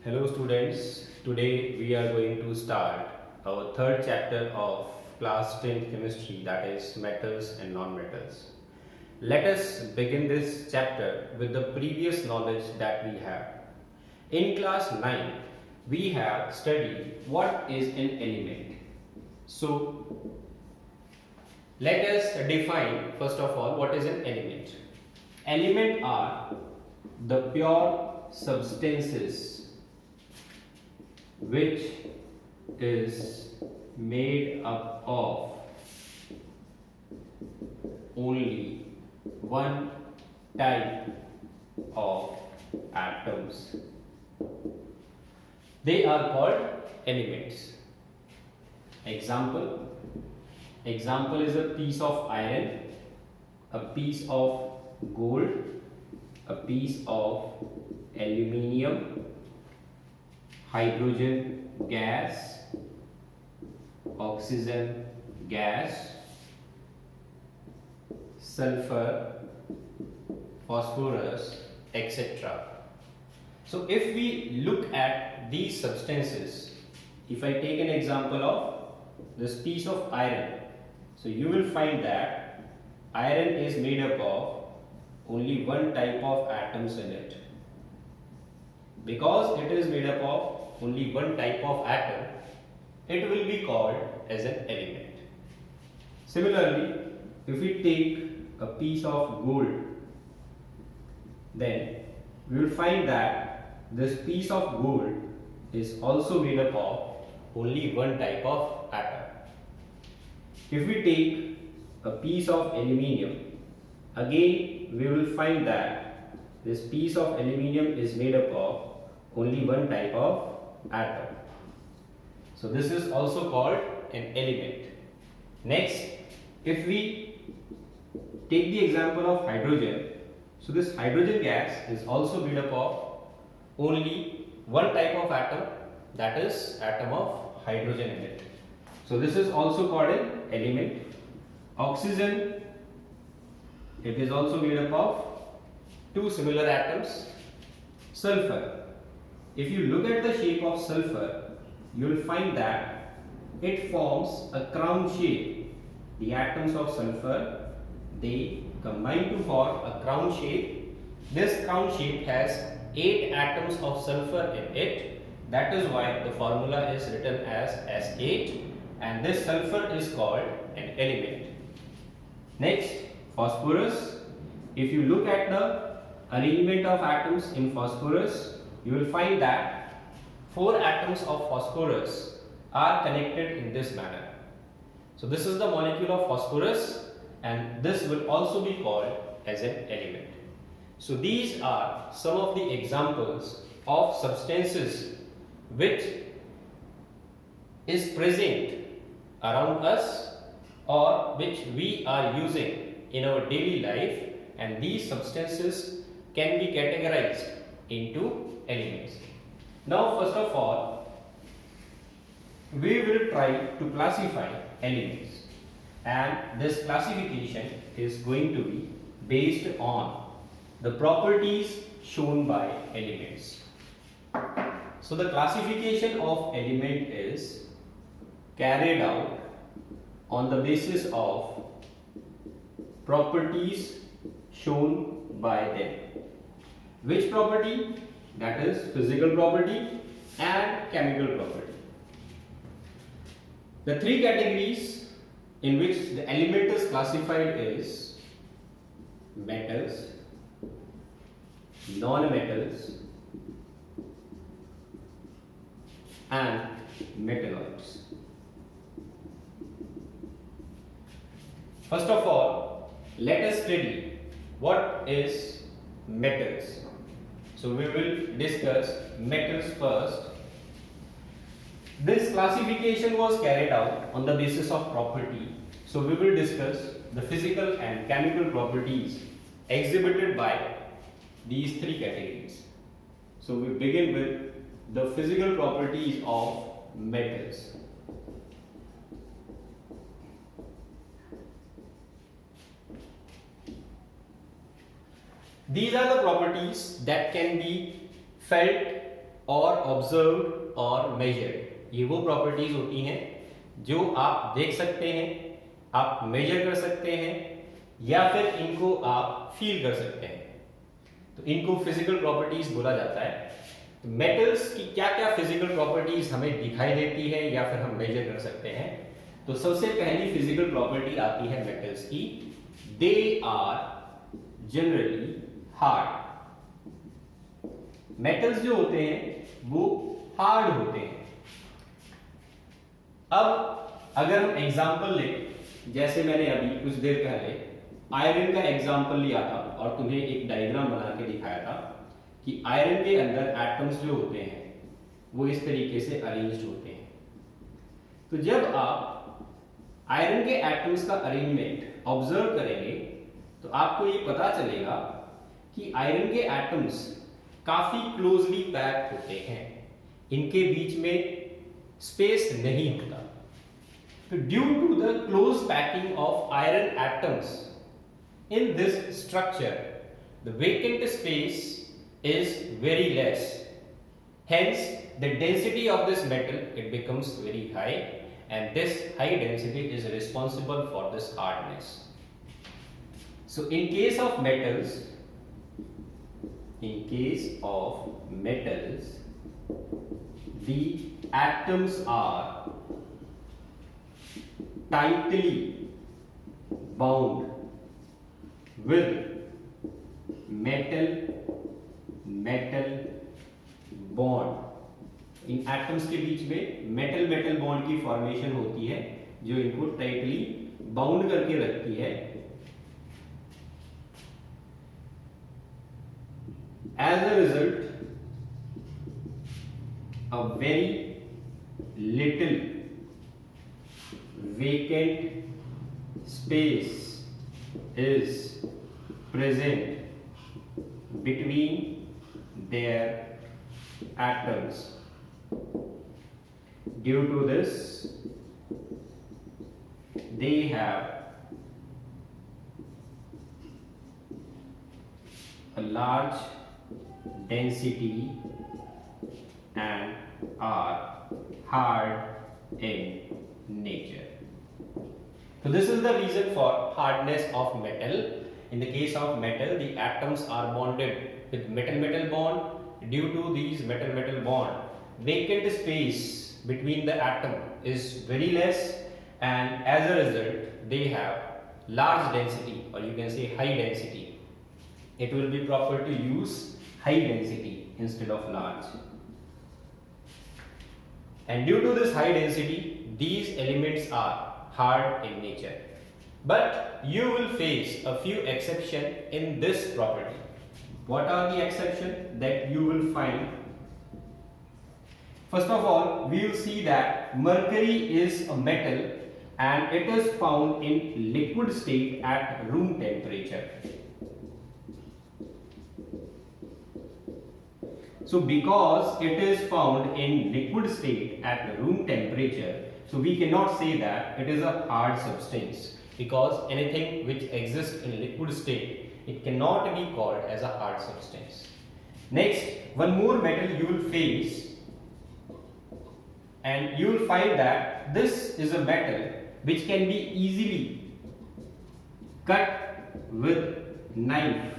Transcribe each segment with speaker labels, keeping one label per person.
Speaker 1: Hello students, today we are going to start our third chapter of class 10 chemistry, that is metals and non-metals. Let us begin this chapter with the previous knowledge that we have. In class 9, we have studied what is an element. So, let us define first of all what is an element. Element are the pure substances which is made up of only one type of atoms. They are called elements. Example is a piece of iron, a piece of gold, a piece of aluminium, hydrogen gas, oxygen gas, sulfur, phosphorus, etc. So if we look at these substances, if I take an example of this piece of iron, so you will find that iron is made up of only one type of atoms in it. Because it is made up of only one type of atom, it will be called as an element. Similarly, if we take a piece of gold, then we will find that this piece of gold is also made up of only one type of atom. If we take a piece of aluminium, again we will find that this piece of aluminium is made up of only one type of atom. So this is also called an element. Next, if we take the example of hydrogen, so this hydrogen gas is also made up of only one type of atom, that is atom of hydrogen in it. So this is also called an element. Oxygen, it is also made up of two similar atoms. Sulfur, if you look at the shape of sulfur, you will find that it forms a crown shape. The atoms of sulfur, they combine to form a crown shape. This crown shape has 8 atoms of sulfur in it. That is why the formula is written as S8, and this sulfur is called an element. Next, phosphorus. If you look at the arrangement of atoms in phosphorus, you will find that 4 atoms of phosphorus are connected in this manner. So this is the molecule of phosphorus, and this will also be called as an element. So these are some of the examples of substances which is present around us or which we are using in our daily life, and these substances can be categorized into elements. Now first of all, we will try to classify elements, and this classification is going to be based on the properties shown by elements. So the classification of element is carried out on the basis of properties shown by them. Which property? That is physical property and chemical property. The 3 categories in which the element is classified is metals, non-metals and metalloids. First of all, let us study what is metals. So we will discuss metals first. This classification was carried out on the basis of property. So we will discuss the physical and chemical properties exhibited by these 3 categories. So we begin with the physical properties of metals. These are the properties that can be felt और observed और measured, ये वो properties होती हैं जो आप देख सकते हैं, आप मेजर कर सकते हैं या फिर इनको आप फील कर सकते हैं। तो इनको फिजिकल प्रॉपर्टीज बोला जाता है। तो मेटल्स की क्या क्या फिजिकल प्रॉपर्टीज हमें दिखाई देती है या फिर हम मेजर कर सकते हैं। तो सबसे पहली फिजिकल प्रॉपर्टी आती है मेटल्स की, they are generally hard. Metals जो होते हैं वो हार्ड होते हैं। अब अगर हम एग्जांपल लें, जैसे मैंने अभी कुछ देर पहले आयरन का एग्जांपल लिया था और तुम्हें एक डायग्राम बना के दिखाया था कि आयरन के अंदर एटम्स जो होते हैं वो इस तरीके से अरेंज्ड होते हैं। तो जब आप आयरन के एटम्स का अरेंजमेंट ऑब्जर्व करेंगे तो आपको ये पता चलेगा कि आयरन के एटम्स काफी क्लोजली पैक होते हैं, इनके बीच में स्पेस नहीं होता। तो due to the close packing of iron atoms in this structure, the vacant space is very less. Hence, the density of this metal, it becomes very high, and this high density is responsible for this hardness. So, in case of metals, the atoms are tightly bound with metal bond. In atoms के बीच में metal bond की formation होती है जो इनको tightly bound करके रखती है। As a result a very little vacant space is present between their atoms. Due to this, they have a large density and are hard in nature. So this is the reason for hardness of metal. In the case of metal, the atoms are bonded with metal bond. Due to these metal bond, vacant space between the atom is very less, and as a result, they have large density, or you can say high density. It will be proper to use high density instead of large. And due to this high density, these elements are hard in nature. But you will face a few exceptions in this property. What are the exceptions that you will find? First of all, we will see that mercury is a metal and it is found in liquid state at room temperature. So because it is found in liquid state at room temperature, so we cannot say that it is a hard substance, because anything which exists in liquid state, it cannot be called as a hard substance. Next, one more metal you will face, and you will find that this is a metal which can be easily cut with knife,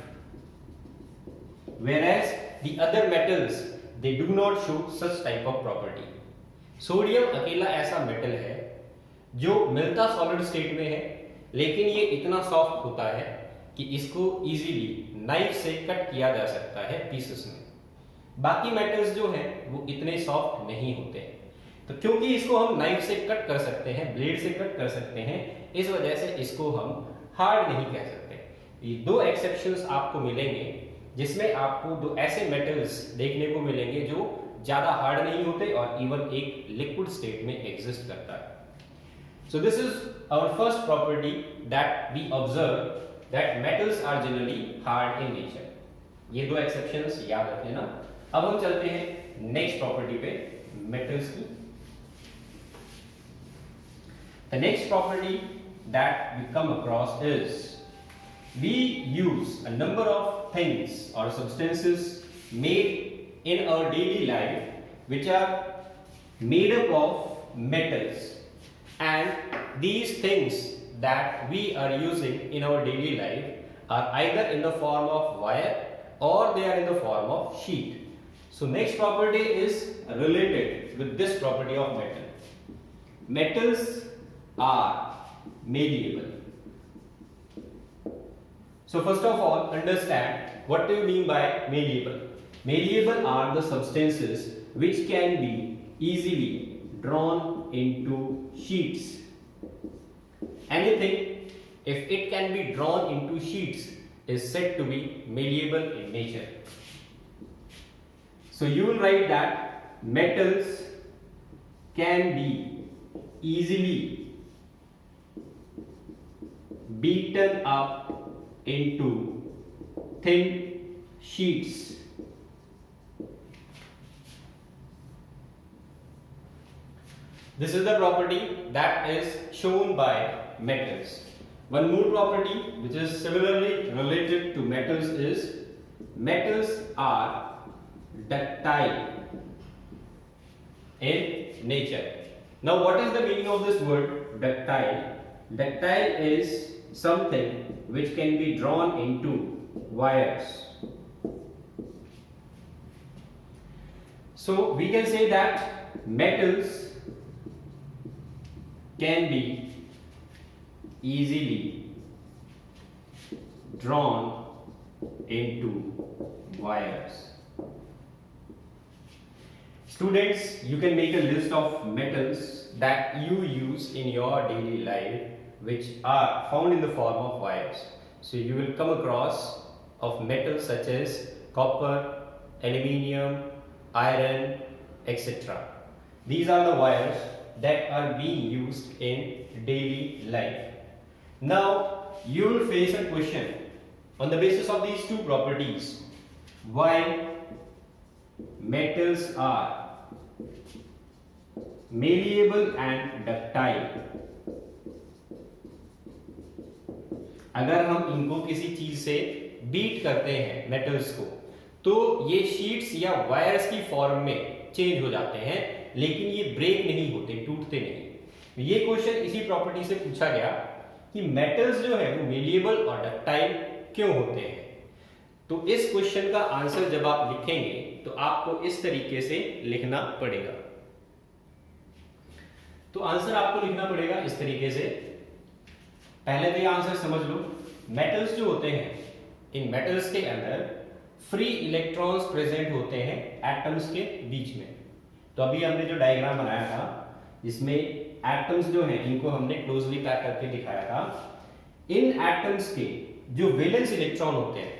Speaker 1: whereas the other metals, they do not show such type of property. Sodium अकेला ऐसा metal है जो मिलता solid state में है, लेकिन ये इतना सॉफ्ट होता है कि इसको इजीली नाइफ से कट किया जा सकता है पीसेस में। बाकी मेटल्स जो हैं वो इतने सॉफ्ट नहीं होते हैं। तो क्योंकि इसको हम नाइफ से कट कर सकते हैं, ब्लेड से कट कर सकते हैं, इस वजह से इसको हम हार्ड नहीं कह सकते। ये दो एक्सेप्शंस आपको मिलेंगे जिसमें आपको दो ऐसे मेटल्स देखने को मिलेंगे जो ज्यादा हार्ड नहीं होते और इवन एक लिक्विड स्टेट में एग्जिस्ट करता है। So this is our first property that we observe, that metals are generally hard in nature. ये दो एक्सेप्शंस याद रख लेना। अब हम चलते हैं नेक्स्ट प्रॉपर्टी पे, मेटल्स की। The next property that we come across is we use a number of things or substances made in our daily life which are made up of metals, and these things that we are using in our daily life are either in the form of wire or they are in the form of sheet. So next property is related with this property of metal. Metals are malleable. So first of all, understand what do you mean by malleable. Malleable are the substances which can be easily drawn into sheets. Anything, if it can be drawn into sheets, is said to be malleable in nature. So you will write that metals can be easily beaten up into thin sheets. This is the property that is shown by metals. One more property which is similarly related to metals is metals are ductile in nature. Now what is the meaning of this word ductile? Ductile is something which can be drawn into wires. So we can say that metals can be easily drawn into wires. Students, you can make a list of metals that you use in your daily life which are found in the form of wires. So you will come across of metals such as copper, aluminium, iron, etc. These are the wires that are being used in daily life. Now you will face a question on the basis of these two properties. Why metals are malleable and ductile? अगर हम इनको किसी चीज से beat करते हैं metals को, तो ये शीट्स या वायर्स की फॉर्म में चेंज हो जाते हैं, लेकिन ये ब्रेक नहीं होते, टूटते नहीं। ये क्वेश्चन इसी प्रॉपर्टी से पूछा गया कि मेटल्स जो है वो मेलिएबल और डक्टाइल क्यों होते हैं। तो इस क्वेश्चन का आंसर जब आप लिखेंगे तो आपको इस तरीके से लिखना पड़ेगा। तो आंसर आपको लिखना पड़ेगा इस तरीके से। पहले तो ये आंसर समझ लो। मेटल्स जो होते हैं, इन मेटल्स के अंदर फ्री इलेक्ट्रॉन्स प्रेजेंट होते हैं एटम्स के बीच में। तो अभी हमने जो डायग्राम बनाया था जिसमें एटम्स जो हैं इनको हमने क्लोजली पैक करके दिखाया था, इन एटम्स के जो वैलेंस इलेक्ट्रॉन होते हैं,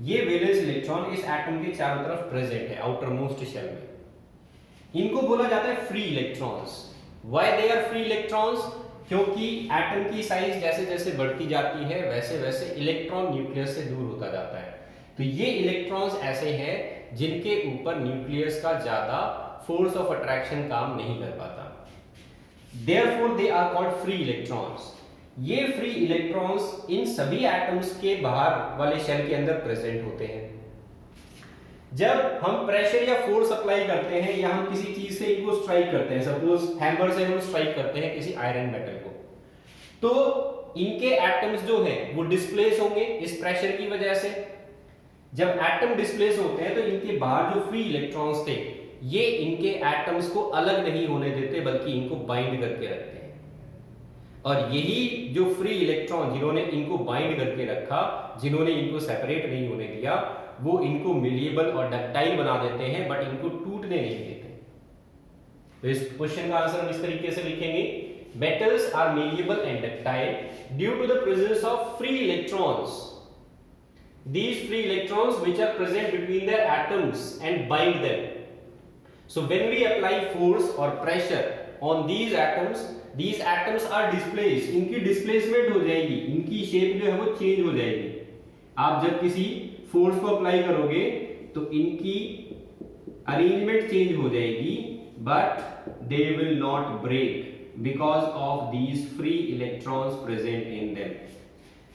Speaker 1: ये वैलेंस इलेक्ट्रॉन इस एटम के चारों तरफ प्रेजेंट है आउटर मोस्ट शेल में। इनको बोला जाता है free electrons. Why they are free electrons? क्योंकि एटम की साइज जैसे जैसे बढ़ती जाती है वैसे वैसे इलेक्ट्रॉन न्यूक्लियस से दूर होता जाता है। तो ये इलेक्ट्रॉन्स ऐसे हैं जिनके ऊपर न्यूक्लियस का ज्यादा फोर्स ऑफ अट्रैक्शन काम नहीं कर पाता। Therefore they are called free electrons. ये फ्री इलेक्ट्रॉन्स इन सभी एटम्स के बाहर वाले शेल के अंदर प्रेजेंट होते हैं। जब हम प्रेशर या फोर्स अप्लाई करते हैं या हम किसी चीज से इनको स्ट्राइक करते हैं, सपोज हैमर से हम स्ट्राइक करते हैं किसी आयरन मेटल को, तो इनके एटम्स जो हैं वो डिस्प्लेस होंगे इस प्रेशर की वजह से। जब एटम डिस्प्लेस होते हैं तो इनके बाहर जो फ्री इलेक्ट्रॉन्स थे ये इनके एटम्स को अलग नहीं होने देते बल्कि इनको बाइंड करके रखते हैं। और यही जो फ्री इलेक्ट्रॉन जिन्होंने इनको बाइंड करके रखा, जिन्होंने इनको सेपरेट नहीं होने दिया, वो इनको मेलिएबल और डक्टाइल बना देते हैं बट इनको टूटने नहीं देते। तो इस क्वेश्चन का आंसर हम इस तरीके से लिखेंगे, metals are malleable and ductile due to the presence of free electrons. These free electrons which are present between their atoms and bind them. So when we apply force or pressure on these atoms are displaced. इनकी displacement हो जाएगी, इनकी shape जो है वो change हो जाएगी। आप जब किसी force को apply करोगे तो इनकी arrangement change हो जाएगी, but they will not break because of these free electrons present in them.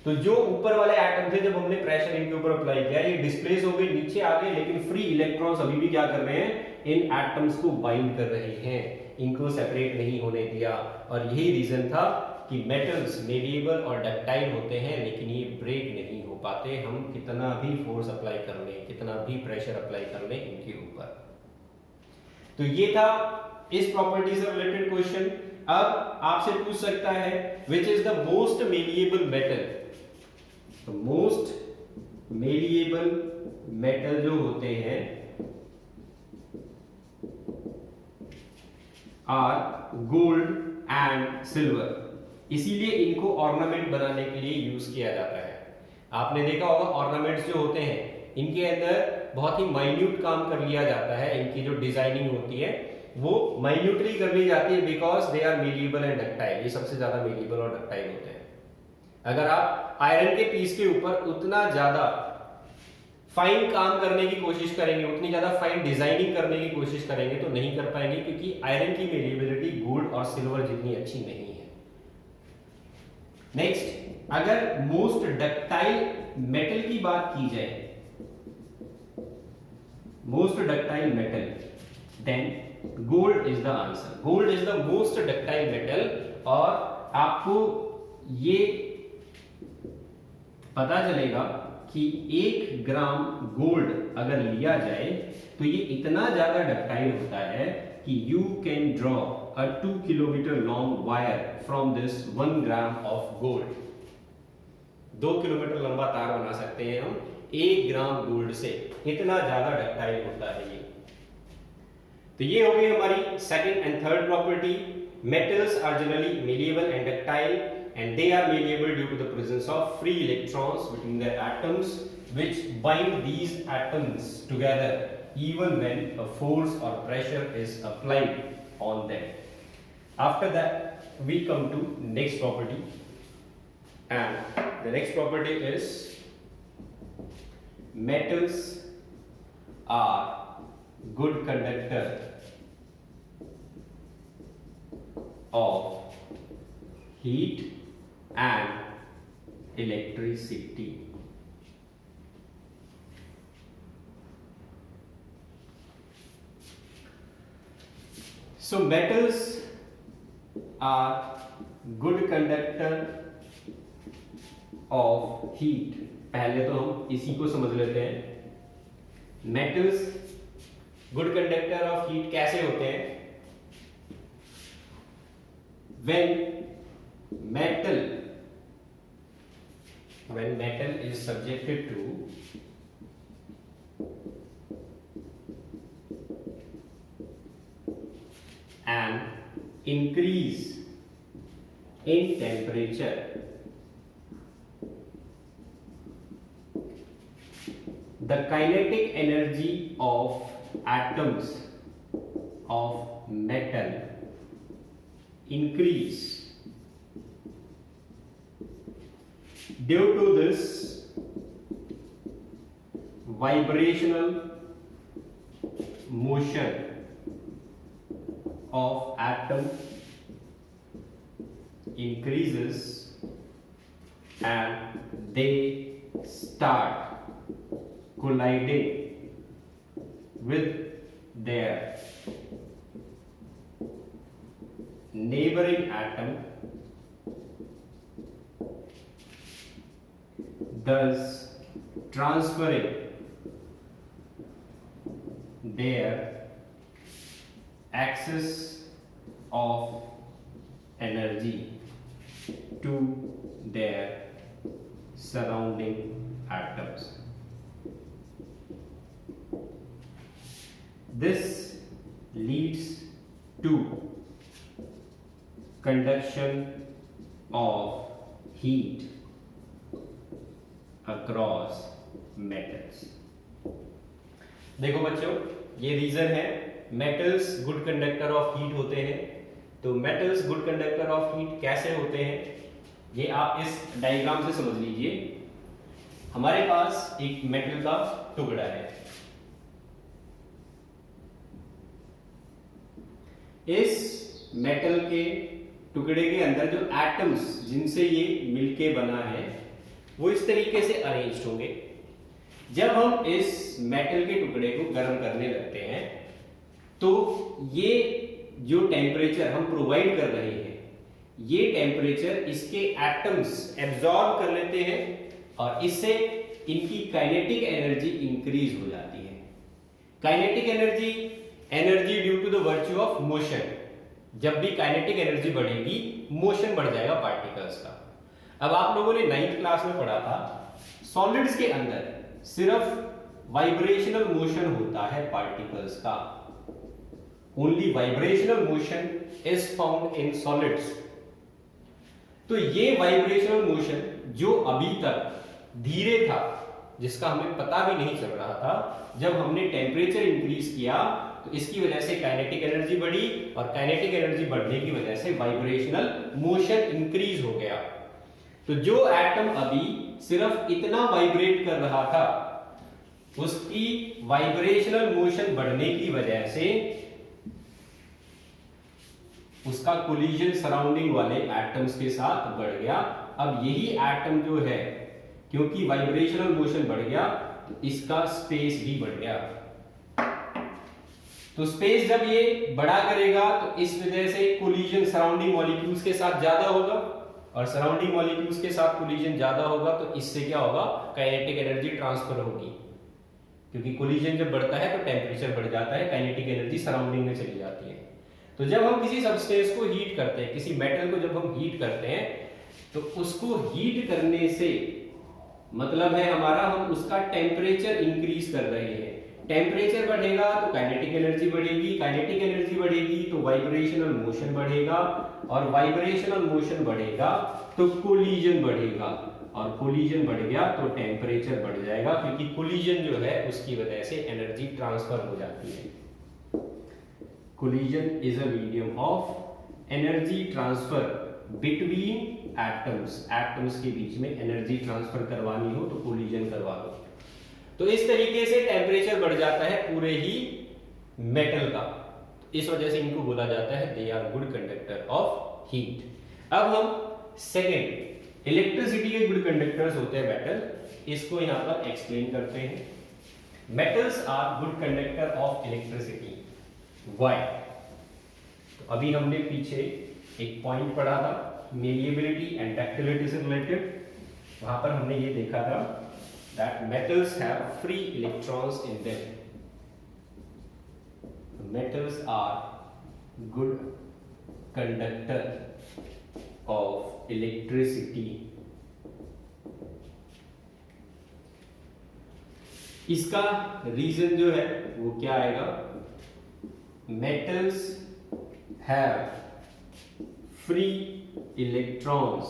Speaker 1: तो जो ऊपर वाले एटम थे, जब हमने प्रेशर इनके ऊपर अप्लाई किया, ये डिस्प्लेस हो गए, नीचे आ गए, लेकिन फ्री इलेक्ट्रॉन्स अभी भी क्या कर रहे हैं, इन एटम्स को बाइंड कर रहे हैं, इनको सेपरेट नहीं होने दिया। और यही रीजन था कि मेटल्स मेलिएबल और डक्टाइल होते हैं, लेकिन ये ब्रेक नहीं हो पाते, हम कितना भी फोर्स अप्लाई कर लें, कितना भी प्रेशर अप्लाई कर लें इनके ऊपर। तो ये था इस प्रॉपर्टी से रिलेटेड क्वेश्चन। अब आपसे पूछ सकता है which is the most malleable metal. तो मोस्ट मेलिएबल मेटल जो होते हैं आर गोल्ड एंड सिल्वर, इसीलिए इनको ऑर्नामेंट बनाने के लिए यूज किया जाता है। आपने देखा होगा ऑर्नामेंट्स जो होते हैं इनके अंदर बहुत ही माइन्यूट काम कर लिया जाता है, इनकी जो डिजाइनिंग होती है वो माइन्यूटली कर ली जाती है, because they are malleable and ductile, ये सबसे ज्यादा मेलिएबल और डक्टाइल होते हैं। अगर आप आयरन के पीस के ऊपर उतना ज्यादा फाइन काम करने की कोशिश करेंगे, उतनी ज्यादा फाइन डिजाइनिंग करने की कोशिश करेंगे तो नहीं कर पाएंगे, क्योंकि आयरन की मेलिएबिलिटी गोल्ड और सिल्वर जितनी अच्छी नहीं है। नेक्स्ट, अगर मोस्ट डक्टाइल मेटल की बात की जाए, most ductile metal, then gold is the answer. Gold is the most ductile metal. और आपको ये पता चलेगा कि 1 ग्राम गोल्ड अगर लिया जाए तो ये इतना ज्यादा डक्टाइल होता है कि you can draw a 2 kilometer long wire from this 1 gram of gold। 2 kilometre लंबा तार बना सकते हैं हम 1 ग्राम गोल्ड से, इतना ज्यादा डक्टाइल होता है ये। तो ये हो गई हमारी second and third property. Metals are generally malleable and ductile, and they are malleable due to the presence of free electrons between their atoms, which bind these atoms together even when a force or pressure is applied on them. After that, we come to next property, and the next property is metals are good conductor of heat and electricity। So metals are good conductor of heat। पहले तो हम इसी को समझ लेते हैं। Metals good conductor of heat कैसे होते हैं? when metal is subjected to an increase in temperature, the kinetic energy of atoms of metal increase। Due to this vibrational motion of atom increases and they start colliding with their neighboring atom, thus transferring their excess of energy to their surrounding atoms। This leads to conduction of heat across metals। देखो बच्चों, ये reason है metals good conductor of heat होते हैं। तो metals good conductor of heat कैसे होते हैं, ये आप इस डायग्राम से समझ लीजिए। हमारे पास एक मेटल का टुकड़ा है, इस मेटल के टुकड़े के अंदर जो एटम्स जिनसे ये मिलके बना है वो इस तरीके से अरेंज्ड होंगे। जब हम इस मेटल के टुकड़े को गर्म करने लगते हैं तो ये जो टेम्परेचर हम प्रोवाइड कर रहे हैं, ये टेम्परेचर इसके एटम्स एब्जॉर्ब कर लेते हैं और इससे इनकी काइनेटिक एनर्जी इंक्रीज हो जाती है। Kinetic energy, energy due to the virtue of motion. जब भी काइनेटिक एनर्जी बढ़ेगी, मोशन बढ़ जाएगा पार्टिकल्स का। अब आप लोगों ने 9th क्लास में पढ़ा था, सॉलिड्स के अंदर सिर्फ वाइब्रेशनल मोशन होता है पार्टिकल्स का। Only vibrational motion is found in solids. तो ये वाइब्रेशनल मोशन जो अभी तक धीरे था, जिसका हमें पता भी नहीं चल रहा था, जब हमने टेम्परेचर इंक्रीज किया तो इसकी वजह से काइनेटिक एनर्जी बढ़ी और काइनेटिक एनर्जी बढ़ने की वजह से वाइब्रेशनल मोशन इंक्रीज हो गया। तो जो एटम अभी सिर्फ इतना वाइब्रेट कर रहा था, उसकी वाइब्रेशनल मोशन बढ़ने की वजह से उसका कोलिजन सराउंडिंग वाले एटम्स के साथ बढ़ गया। अब यही एटम जो है, क्योंकि वाइब्रेशनल मोशन बढ़ गया तो इसका स्पेस भी बढ़ गया। तो स्पेस जब ये बड़ा करेगा तो इस वजह से कोलिजन सराउंडिंग मॉलिक्यूल्स के साथ ज्यादा होगा और सराउंडिंग मॉलिक्यूल्स के साथ कोलिजन ज्यादा होगा तो इससे क्या होगा, काइनेटिक एनर्जी ट्रांसफर होगी। क्योंकि कोलिजन जब बढ़ता है तो टेम्परेचर बढ़ जाता है, काइनेटिक एनर्जी सराउंडिंग में चली जाती है। तो जब हम किसी सबस्टेंस को हीट करते हैं, किसी मेटल को जब हम हीट करते हैं तो उसको हीट करने से मतलब है हमारा, हम उसका टेम्परेचर इंक्रीज कर रहे हैं। टेम्परेचर बढ़ेगा तो काइनेटिक एनर्जी बढ़ेगी, काइनेटिक एनर्जी बढ़ेगी तो वाइब्रेशनल मोशन बढ़ेगा और वाइब्रेशनल मोशन बढ़ेगा तो कोलिजन बढ़ेगा और कोलिजन बढ़ गया तो टेम्परेचर बढ़ जाएगा, क्योंकि कोलिजन जो है उसकी वजह से एनर्जी ट्रांसफर हो जाती है। Collision is a medium of energy transfer between atoms. Atoms के बीच में एनर्जी ट्रांसफर करवानी हो तो कोलिजन करवा दो। तो इस तरीके से टेम्परेचर बढ़ जाता है पूरे ही मेटल का। इस वजह से इनको बोला जाता है they are good conductor of heat. अब हम सेकेंड, इलेक्ट्रिसिटी के गुड कंडक्टर्स होते हैं मेटल, इसको यहां पर एक्सप्लेन करते हैं। Metals are good conductor of electricity. Why? तो अभी हमने पीछे एक पॉइंट पढ़ा था, मेलिएबिलिटी एंड डक्टिलिटी से रिलेटेड। वहां पर हमने ये देखा था that metals have free electrons in them. Metals are good conductor of electricity. इसका रीजन जो है वो क्या आएगा? Metals have free electrons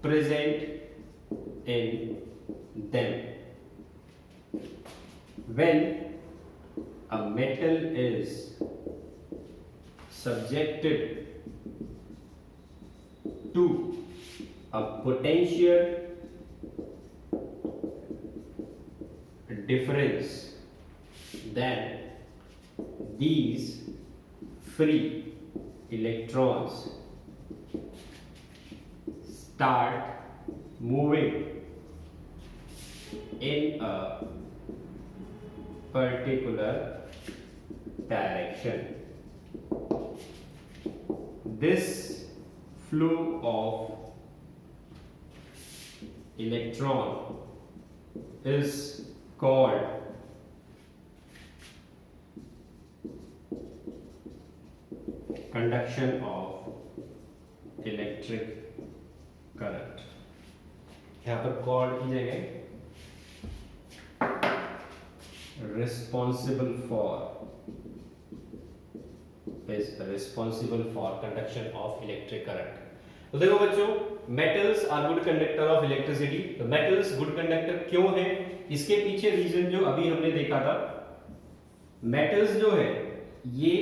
Speaker 1: present in them. When a metal is subjected to a potential difference, then these free electrons start moving in a particular direction. This flow of electron is called conduction of electric current. यहाँ पर called की जगह responsible for conduction of electric current. तो देखो बच्चों, metals are good conductor of electricity. तो metals good conductor क्यों है? इसके पीछे रीजन जो अभी हमने देखा था, metals जो है ये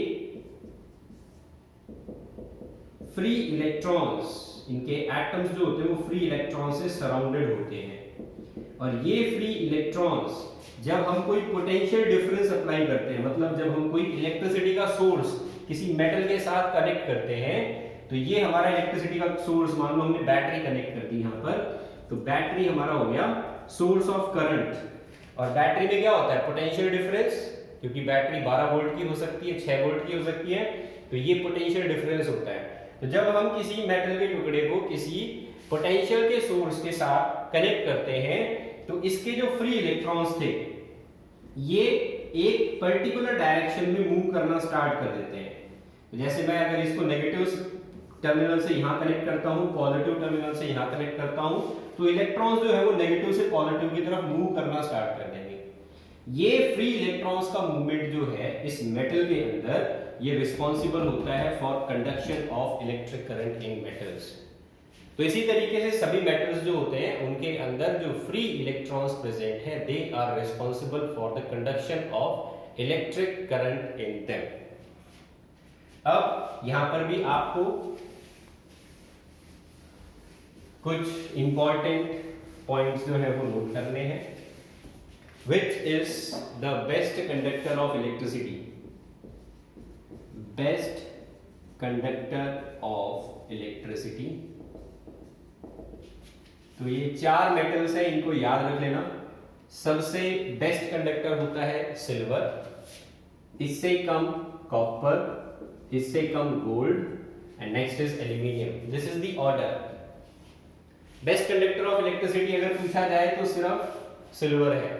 Speaker 1: फ्री इलेक्ट्रॉन्स, इनके एटम्स जो होते हैं वो फ्री इलेक्ट्रॉन से सराउंडेड होते हैं और ये फ्री इलेक्ट्रॉन्स जब हम कोई पोटेंशियल डिफरेंस अप्लाई करते हैं, मतलब जब हम कोई इलेक्ट्रिसिटी का सोर्स किसी मेटल के साथ कनेक्ट करते हैं तो ये हमारा इलेक्ट्रिसिटी का सोर्स, मान लो हमने बैटरी कनेक्ट कर दी यहाँ पर, तो बैटरी हमारा हो गया सोर्स ऑफ करंट। और बैटरी में क्या होता है, पोटेंशियल डिफरेंस, क्योंकि बैटरी 12 वोल्ट की हो सकती है, 6 वोल्ट की हो सकती है, तो ये पोटेंशियल डिफरेंस होता है। तो जब हम किसी मेटल के टुकड़े को किसी पोटेंशियल के सोर्स के साथ कनेक्ट करते हैं, तो इसके जो फ्री इलेक्ट्रॉन्स थे ये एक पर्टिकुलर डायरेक्शन में मूव करना स्टार्ट कर देते हैं। तो जैसे मैं अगर इसको नेगेटिव टर्मिनल से यहां कनेक्ट करता हूं, पॉजिटिव टर्मिनल से यहां कनेक्ट करता हूं, तो इलेक्ट्रॉन्स जो है वो नेगेटिव से पॉजिटिव की तरफ मूव करना स्टार्ट कर देंगे। ये फ्री इलेक्ट्रॉन्स का मूवमेंट जो है इस मेटल के अंदर, ये रिस्पॉन्सिबल होता है for conduction of electric current in metals. तो इसी तरीके से सभी मेटल्स जो होते हैं उनके अंदर जो फ्री इलेक्ट्रॉन्स प्रेजेंट है, they are responsible for the conduction of electric current in them. अब यहां पर भी आपको कुछ इंपॉर्टेंट पॉइंट्स जो है वो नोट करने हैं। Which is the best conductor of electricity? Best conductor of electricity. तो ये 4 मेटल्स हैं, इनको याद रख लेना। सबसे बेस्ट कंडक्टर होता है सिल्वर, इससे कम कॉपर, इससे कम gold, and next is aluminium. This is the order. Best conductor of electricity अगर पूछा जाए तो सिर्फ सिल्वर है,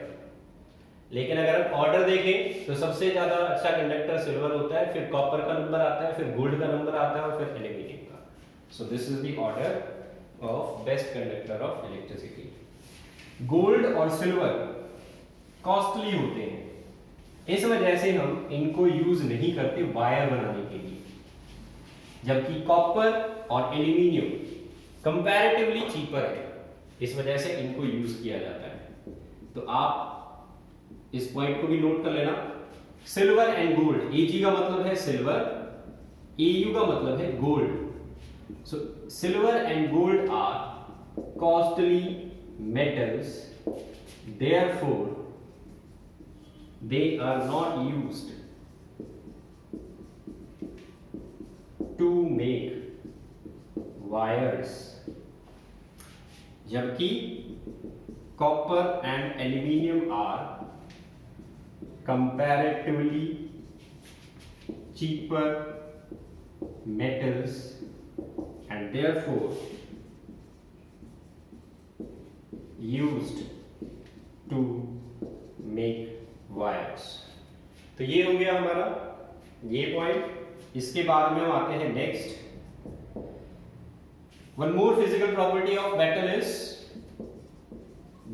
Speaker 1: लेकिन अगर हम ऑर्डर देखें तो सबसे ज्यादा अच्छा कंडक्टर सिल्वर होता है, फिर कॉपर का नंबर आता है, फिर गोल्ड का नंबर आता है और फिर एल्यूमिनियम का। सो this is the order of best conductor of electricity. Gold और सिल्वर कॉस्टली होते हैं, इस वजह से हम इनको यूज नहीं करते वायर बनाने के लिए, जबकि कॉपर और एल्यूमिनियम कंपैरेटिवली चीपर है, इस वजह से इनको यूज किया जाता है। तो आप इस पॉइंट को भी नोट कर लेना। सिल्वर एंड गोल्ड, Ag का मतलब है सिल्वर, Au का मतलब है gold. So silver and gold are costly metals, therefore they are not used to make wires, जबकि copper and aluminium are comparatively cheaper metals and therefore used to make wires। तो ये हो गया हमारा ये पॉइंट। इसके बाद में हम आते हैं next. One more physical property of metal is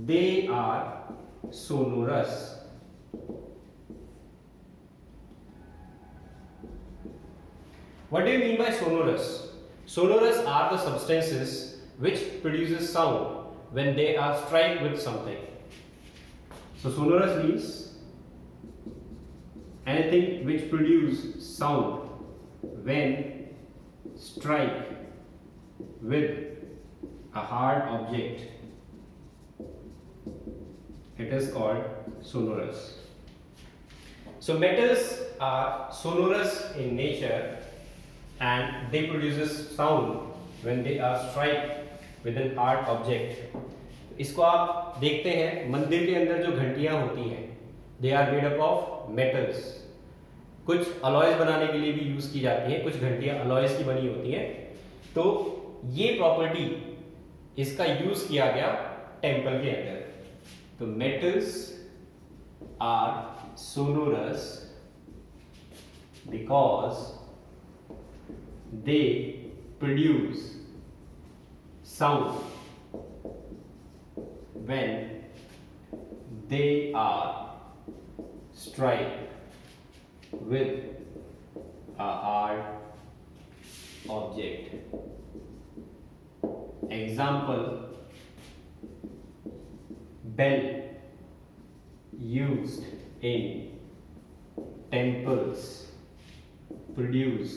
Speaker 1: they are sonorous. What do you mean by sonorous? Sonorous are the substances which produces sound when they are struck with something. So sonorous means anything which produces sound when struck with a hard object. It is called sonorous. So metals are sonorous in nature and they produces sound when they are struck with an hard object. इसको आप देखते हैं मंदिर के अंदर जो घंटियां होती हैं, they are made up of metals. कुछ अलॉयज बनाने के लिए भी यूज की जाती हैं, कुछ घंटियां अलॉयज की बनी होती हैं। तो ये प्रॉपर्टी, इसका यूज किया गया टेम्पल के अंदर। तो metals are sonorous because they produce sound when they are struck with a hard object. Example, bell used in temples produce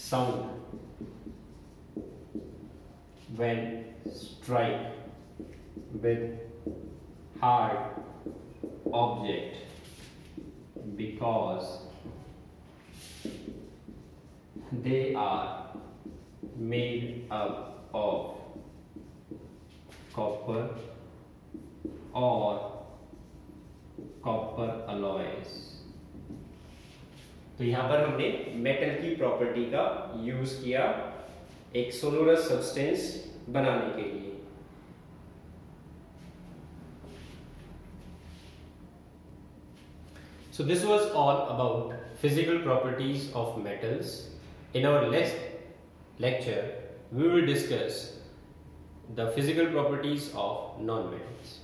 Speaker 1: sound when struck with hard object because they are made up of copper or copper alloys। तो यहां पर हमने metal की property का use किया एक सोलोरस substance बनाने के लिए। So this was all about physical properties of metals. In our next lecture, we will discuss the physical properties of non-metals.